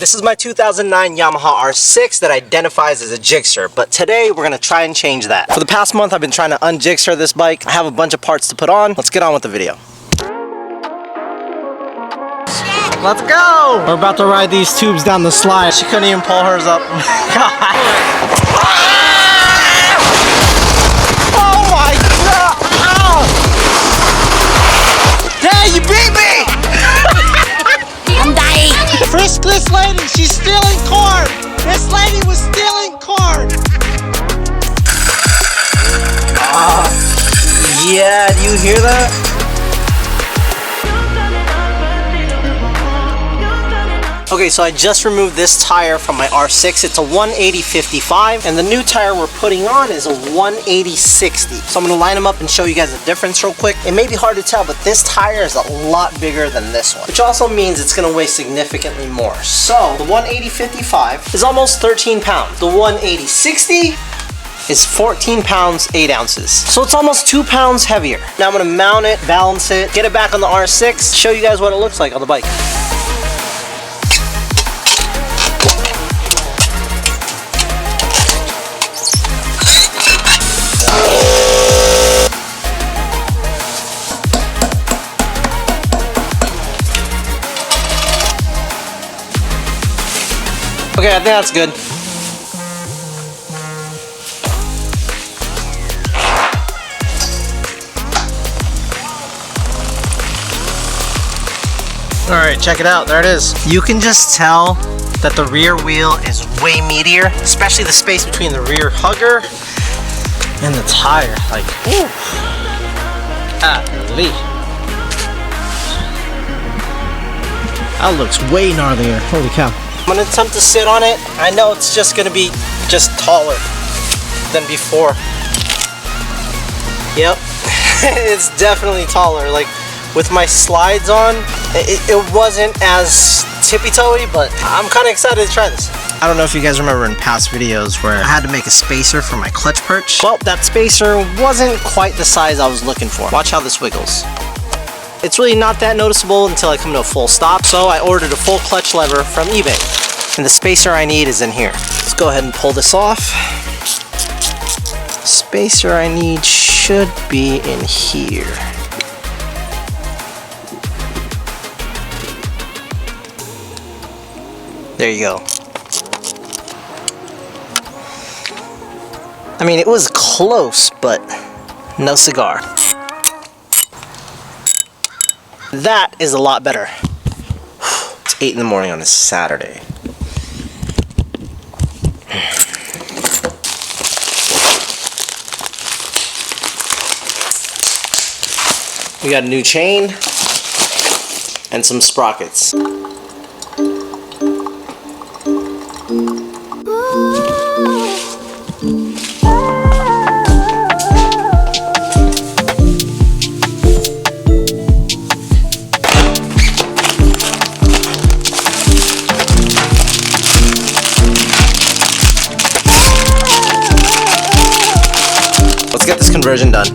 This is my 2009 Yamaha R6 that identifies as a Gsxr, but today we're gonna try and change that. For the past month, I've been trying to un-Gsxr this bike. I have a bunch of parts to put on. Let's get on with the video. Let's go! We're about to ride these tubes down the slide. She couldn't even pull hers up. Oh my God! Hey, you beat me! I'm dying. Frisk this lady, she's stealing corn! This lady was stealing corn! Yeah, do you hear that? Okay, so I just removed this tire from my R6. It's a 180/55, and the new tire we're putting on is a 180/60. So I'm gonna line them up and show you guys the difference real quick. It may be hard to tell, but this tire is a lot bigger than this one, which also means it's gonna weigh significantly more. So the 180/55 is almost 13 pounds. The 180/60 is 14 pounds, 8 ounces. So it's almost 2 pounds heavier. Now I'm gonna mount it, balance it, get it back on the R6, show you guys what it looks like on the bike. Okay, I think that's good. All right, check it out. There it is. You can just tell that the rear wheel is way meatier, especially the space between the rear hugger and the tire. Like, ooh. That looks way gnarlier. Holy cow. I'm gonna attempt to sit on it. I know it's just gonna be just taller than before. Yep, it's definitely taller. Like with my slides on, it wasn't as tippy-toey, but I'm kind of excited to try this. I don't know if you guys remember in past videos where I had to make a spacer for my clutch perch. Well, that spacer wasn't quite the size I was looking for. Watch how this wiggles. It's really not that noticeable until I come to a full stop, so I ordered a full clutch lever from eBay. And the spacer I need is in here. Let's go ahead and pull this off. Spacer I need should be in here. There you go. I mean, it was close, but no cigar. That is a lot better. It's 8 in the morning on a Saturday. We got a new chain and some sprockets. Let's get this conversion done.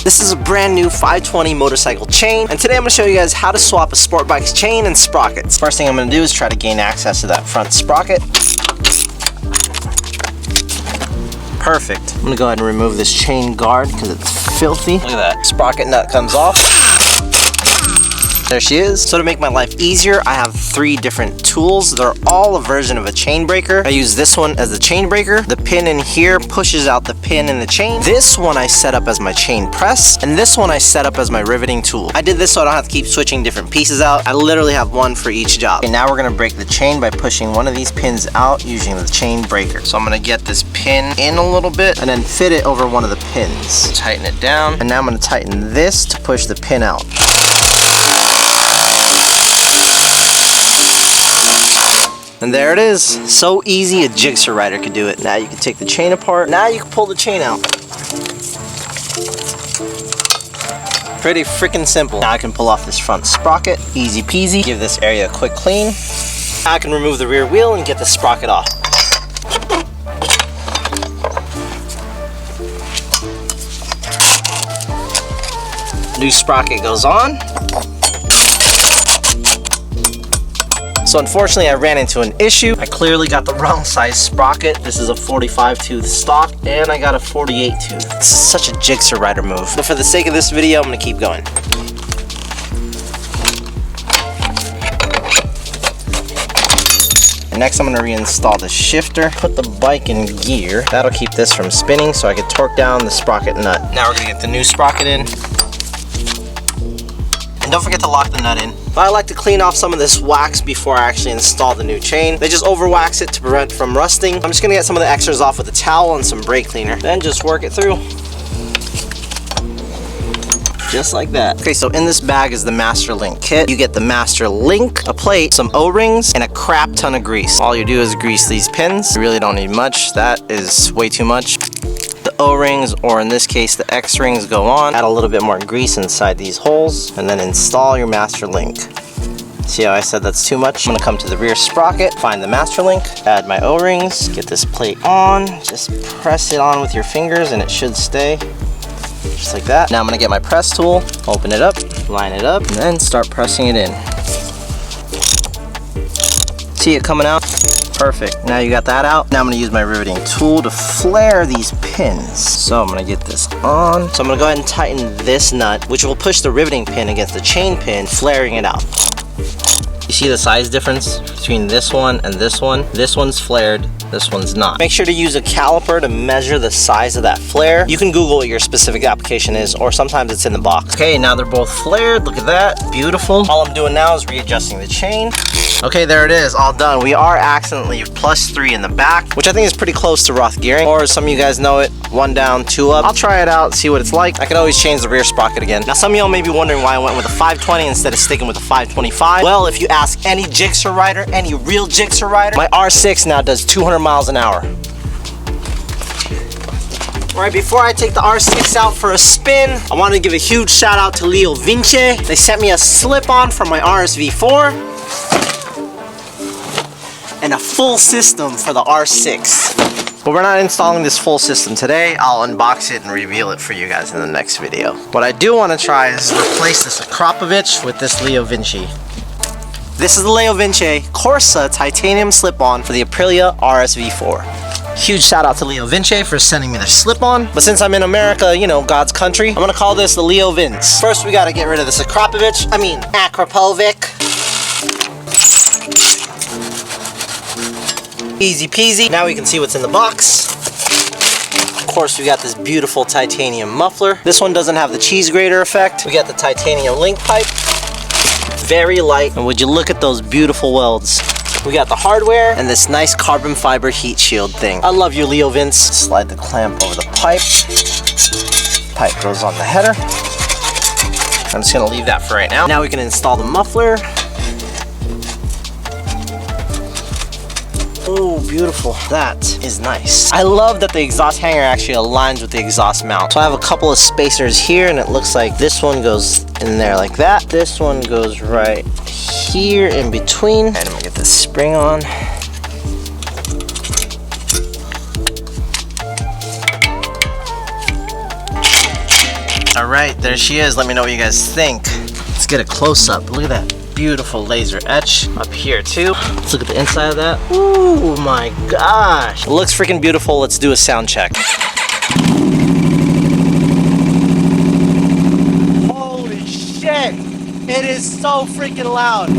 This is a brand new 520 motorcycle chain, and today I'm going to show you guys how to swap a sport bike's chain and sprockets. First thing I'm going to do is try to gain access to that front sprocket. Perfect. I'm going to go ahead and remove this chain guard because it's filthy. Look at that. Sprocket nut comes off. There she is. So to make my life easier, I have 3 different tools. They're all a version of a chain breaker. I use this one as the chain breaker. The pin in here pushes out the pin in the chain. This one I set up as my chain press, and this one I set up as my riveting tool. I did this so I don't have to keep switching different pieces out. I literally have one for each job. Okay, now we're gonna break the chain by pushing one of these pins out using the chain breaker. So I'm gonna get this pin in a little bit and then fit it over one of the pins. Tighten it down, and now I'm gonna tighten this to push the pin out. And there it is. So easy a Gsxr rider could do it. Now you can take the chain apart. Now you can pull the chain out. Pretty freaking simple. Now I can pull off this front sprocket, easy peasy. Give this area a quick clean. Now I can remove the rear wheel and get the sprocket off. New sprocket goes on. So unfortunately I ran into an issue. I clearly got the wrong size sprocket. This is a 45 tooth stock and I got a 48 tooth. This is such a Gsxr rider move. But for the sake of this video, I'm gonna keep going. And next I'm gonna reinstall the shifter, put the bike in gear. That'll keep this from spinning so I can torque down the sprocket nut. Now we're gonna get the new sprocket in. And don't forget to lock the nut in. But I like to clean off some of this wax before I actually install the new chain. They just over wax it to prevent from rusting. I'm just gonna get some of the extras off with a towel and some brake cleaner. Then just work it through. Just like that. Okay, so in this bag is the Master Link kit. You get the Master Link, a plate, some O-rings, and a crap ton of grease. All you do is grease these pins. You really don't need much. That is way too much. The O-rings, or in this case the X-rings, go on. Add a little bit more grease inside these holes and then install your Master Link. See how I said that's too much? I'm gonna come to the rear sprocket, find the Master Link, add my O-rings, get this plate on, just press it on with your fingers and it should stay. Just like that. Now I'm gonna get my press tool, open it up, line it up, and then start pressing it in. See it coming out? Perfect. Now you got that out. Now I'm gonna use my riveting tool to flare these pins. So I'm gonna get this on. So I'm gonna go ahead and tighten this nut, which will push the riveting pin against the chain pin, flaring it out. You see the size difference between this one and this one? This one's flared, this one's not. Make sure to use a caliper to measure the size of that flare. You can Google what your specific application is, or sometimes it's in the box. Okay, now they're both flared. Look at that, beautiful. All I'm doing now is readjusting the chain. Okay, there it is, all done. We are accidentally +3 in the back, which I think is pretty close to Roth gearing, or as some of you guys know it, 1 down, 2 up. I'll try it out, see what it's like. I can always change the rear sprocket again. Now some of y'all may be wondering why I went with a 520 instead of sticking with a 525. Well, if you ask any Gsxr rider, any real Gsxr rider, my R6 now does 200 miles an hour. All right, before I take the R6 out for a spin, I want to give a huge shout out to Leo Vinci. They sent me a slip-on from my RSV4. And a full system for the R6. But we're not installing this full system today. I'll unbox it and reveal it for you guys in the next video. What I do want to try is replace this Akropovich with this Leo Vinci. This is the Leo Vinci Corsa titanium slip-on for the Aprilia RSV4. Huge shout out to Leo Vinci for sending me the slip-on. But since I'm in America, you know, God's country, I'm gonna call this the Leo Vince. First, we gotta get rid of this Akropovic. Easy peasy. Now we can see what's in the box. Of course, we got this beautiful titanium muffler. This one doesn't have the cheese grater effect. We got the titanium link pipe. Very light. And would you look at those beautiful welds? We got the hardware and this nice carbon fiber heat shield thing. I love you, Leo Vince. Slide the clamp over the pipe. Pipe goes on the header. I'm just gonna leave that for right now. Now we can install the muffler. Oh, beautiful. That is nice. I love that the exhaust hanger actually aligns with the exhaust mount. So I have a couple of spacers here, and it looks like this one goes in there like that. This one goes right here in between. And I'm gonna get this spring on. All right, there she is. Let me know what you guys think. Let's get a close-up. Look at that. Beautiful laser etch up here too. Let's look at the inside of that. Ooh my gosh. It looks freaking beautiful. Let's do a sound check. Holy shit. It is so freaking loud.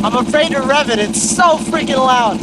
I'm afraid to rev it, it's so freaking loud.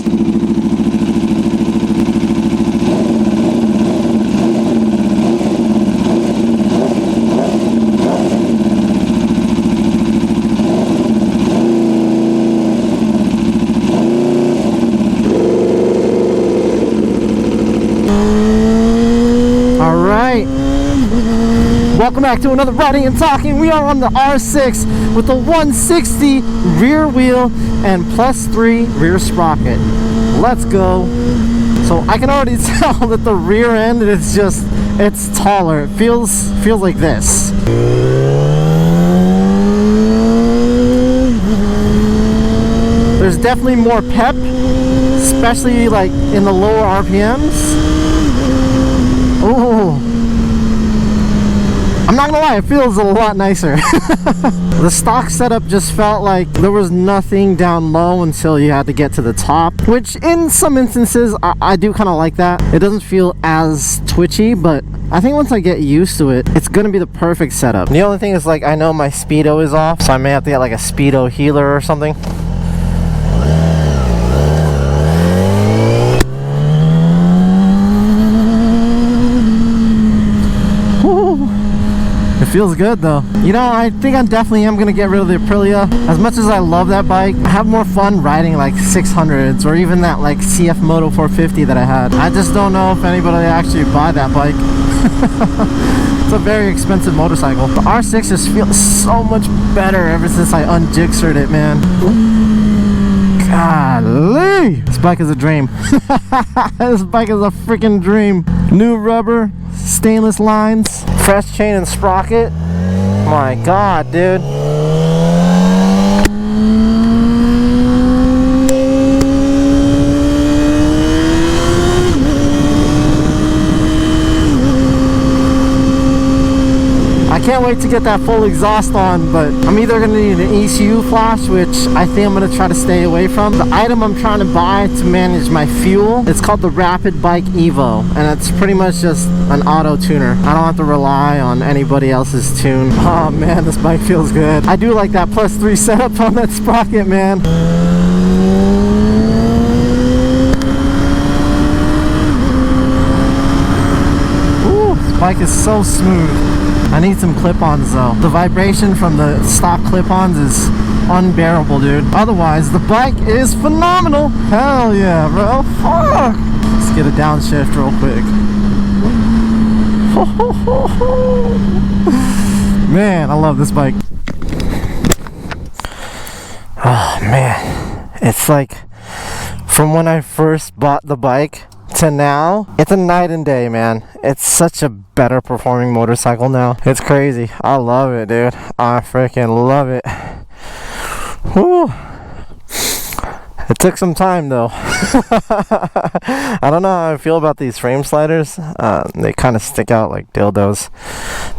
Welcome back to another Riding and Talking. We are on the R6 with the 160 rear wheel and +3 rear sprocket. Let's go. So I can already tell that the rear end is just, it's taller. It feels like this. There's definitely more pep, especially like in the lower RPMs. Oh, I'm not gonna lie, it feels a lot nicer. The stock setup just felt like there was nothing down low until you had to get to the top, which in some instances I do kind of like that. It doesn't feel as twitchy, but I think once I get used to it, it's gonna be the perfect setup. The only thing is, like, I know my speedo is off, so I may have to get like a speedo healer or something. It feels good though. You know, I think I definitely am gonna get rid of the Aprilia. As much as I love that bike, I have more fun riding like 600s or even that like CF Moto 450 that I had. I just don't know if anybody actually buy that bike. It's a very expensive motorcycle. The R6 just feels so much better ever since I un-gixxered it, man. Golly! This bike is a dream. This bike is a freaking dream. New rubber, stainless lines, fresh chain and sprocket. My God, dude. I can't wait to get that full exhaust on, but I'm either going to need an ECU flash, which I think I'm going to try to stay away from. The item I'm trying to buy to manage my fuel, it's called the Rapid Bike Evo, and it's pretty much just an auto tuner. I don't have to rely on anybody else's tune. Oh man, this bike feels good. I do like that +3 setup on that sprocket, man. Ooh, this bike is so smooth. I need some clip-ons though. The vibration from the stock clip-ons is unbearable, dude. Otherwise, the bike is phenomenal. Hell yeah, bro. Fuck. Let's get a downshift real quick. Man, I love this bike. Oh man, it's like from when I first bought the bike to now, it's a night and day, man. It's such a better performing motorcycle now. It's crazy. I love it, dude. I freaking love it. Whew. It took some time though. I don't know how I feel about these frame sliders. They kind of stick out like dildos.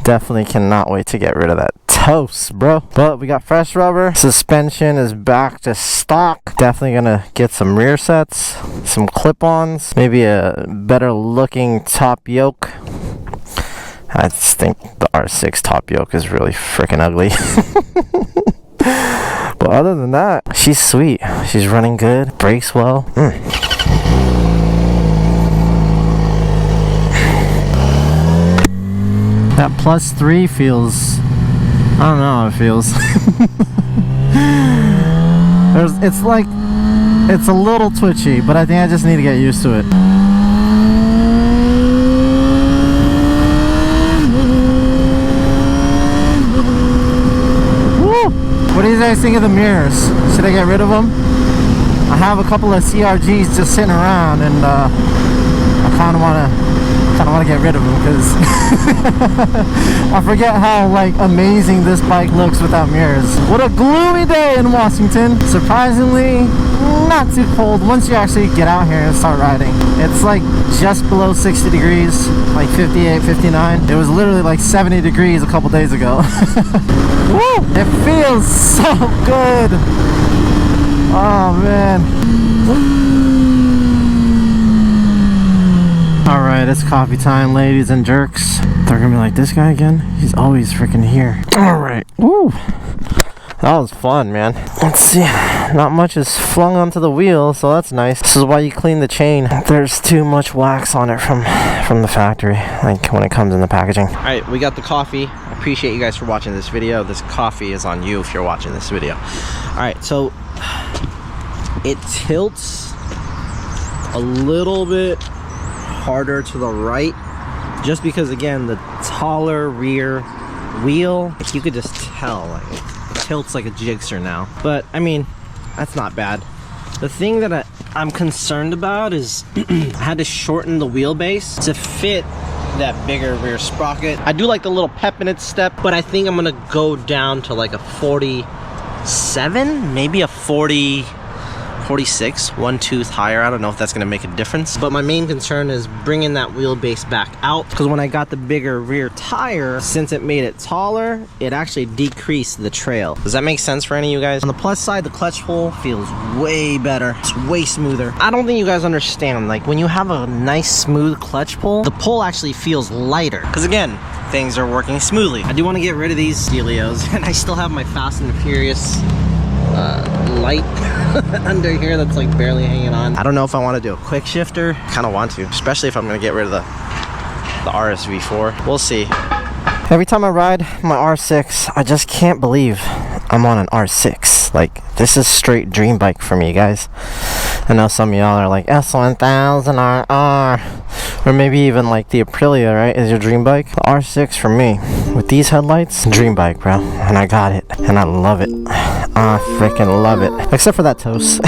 Definitely cannot wait to get rid of that toast, bro. But we got fresh rubber. Suspension is back to stock. Definitely gonna get some rear sets, some clip-ons, maybe a better looking top yoke. I just think the R6 top yoke is really freaking ugly. But other than that, she's sweet. She's running good, brakes well. That +3 feels, I don't know how it feels. It's like, it's a little twitchy, but I think I just need to get used to it. What do you guys think of the mirrors? Should I get rid of them? I have a couple of CRGs just sitting around, and I kind of want to get rid of them because I forget how like amazing this bike looks without mirrors. What a gloomy day in Washington. Surprisingly, not too cold once you actually get out here and start riding. It's like just below 60 degrees, like 58, 59. It was literally like 70 degrees a couple days ago. Woo! It feels so good. Oh man. Alright, it's coffee time, ladies and jerks. They're gonna be like, this guy again? He's always freaking here. Alright. Woo! That was fun, man. Let's see. Not much is flung onto the wheel, so that's nice. This is why you clean the chain. There's too much wax on it from the factory, like when it comes in the packaging. Alright, we got the coffee. I appreciate you guys for watching this video. This coffee is on you if you're watching this video. Alright, so it tilts a little bit harder to the right just because, again, the taller rear wheel, if you could just tell, like, it tilts like a Gsxr now. But I mean, that's not bad. The thing that I'm concerned about is I had to shorten the wheelbase to fit that bigger rear sprocket. I do like the little pep in its step, but I think I'm gonna go down to like a 47, maybe a 46, one tooth higher. I don't know if that's gonna make a difference, but my main concern is bringing that wheelbase back out, because when I got the bigger rear tire, since it made it taller, it actually decreased the trail. Does that make sense for any of you guys? On the plus side, the clutch pull feels way better. It's way smoother. I don't think you guys understand, like when you have a nice smooth clutch pull, the pull actually feels lighter, because again, things are working smoothly. I do want to get rid of these Helios, and I still have my Fast and Furious light under here that's like barely hanging on. I don't know if I want to do a quick shifter. Kind of want to, especially if I'm going to get rid of the RSV4. We'll see. Every time I ride my R6, I just can't believe I'm on an R6. Like, this is straight dream bike for me, guys. I know some of y'all are like, S1000RR, or maybe even like the Aprilia, right, is your dream bike. The R6 for me, with these headlights, dream bike, bro. And I got it, and I love it. I freaking love it. Except for that toast.